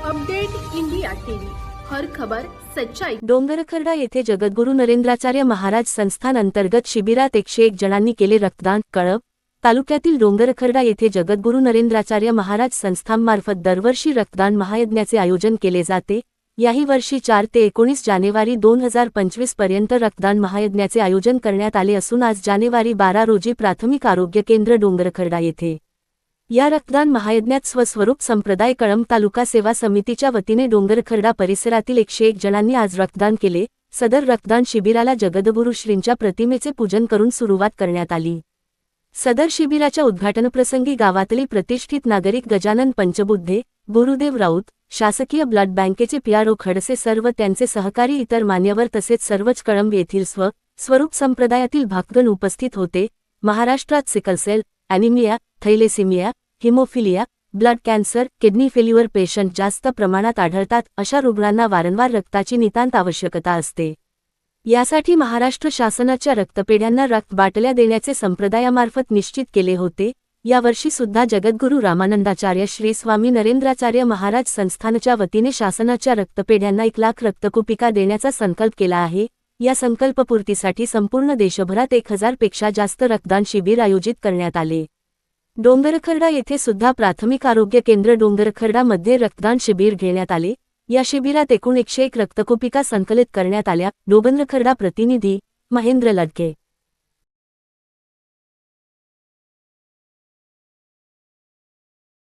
Update India TV, हर खबर सच्चाई। डोंगरखर्डा येथे जगद्गुरू नरेंद्राचार्य महाराज संस्थान अंतर्गत शिबिरात 101 जणांनी केले रक्तदान। कळंब तालुक्यातील डोंगरखर्डा येथे जगद्गुरू नरेंद्राचार्य महाराज संस्थानमार्फत दरवर्षी रक्तदान महायज्ञाचे आयोजन केले जाते। याही वर्षी 4 ते 19 जानेवारी 2025 पर्यंत रक्तदान महायज्ञाचे आयोजन करण्यात आले असून आज जानेवारी 12 रोजी प्राथमिक आरोग्य केंद्र डोंगरखर्डा येथे या रक्तदान महायज्ञात स्वस्वरूप संप्रदाय कळंब तालुका सेवा समितीच्या वतीने डोंगरखर्डा परिसरातील 101 जणांनी आज रक्तदान केले। सदर रक्तदान शिबिराला जगद्गुरू श्रींच्या प्रतिमेचे पूजन करून सुरुवात करण्यात आली। सदर शिबिराच्या उद्घाटनप्रसंगी गावातली प्रतिष्ठित नागरिक गजानन पंचबुद्धे, गुरुदेव राऊत, शासकीय ब्लड बँकेचे PRO खडसे सर्व त्यांचे सहकारी इतर मान्यवर तसेच सर्वच कळंब येथील स्वरूप संप्रदायातील भक्तगण उपस्थित होते। महाराष्ट्रात sickle cell, anaemia, thalassaemia, haemophilia, blood cancer, kidney failure patient जास्त प्रमाणात आढळतात। अशा रुग्णांना वारंवार रक्ताची नितांत आवश्यकता असते। यासाठी महाराष्ट्र शासनाच्या रक्तपेढ्यांना रक्त बाटल्या देण्याचे संप्रदायामार्फत निश्चित केले होते। यावर्षी सुद्धा जगद्गुरू रामानंदाचार्य श्री स्वामी नरेंद्राचार्य महाराज संस्थानच्या वतीने शासनाच्या रक्तपेढ्यांना 1 लाख रक्तकुपिका देण्याचा संकल्प केला आहे। या संकल्पपूर्तीसाठी संपूर्ण देशभरात 1000 पेक्षा जास्त रक्तदान शिबिर आयोजित करण्यात आले। डोंगरखर्डा येथे सुद्धा प्राथमिक आरोग्य केंद्र डोंगरखर्डा मध्ये रक्तदान शिबिर घेण्यात आले। या शिबिरात एकूण 101 रक्तकुपिका संकलित करण्यात आल्या। डोंगरखर्डा प्रतिनिधी महेंद्र लडके।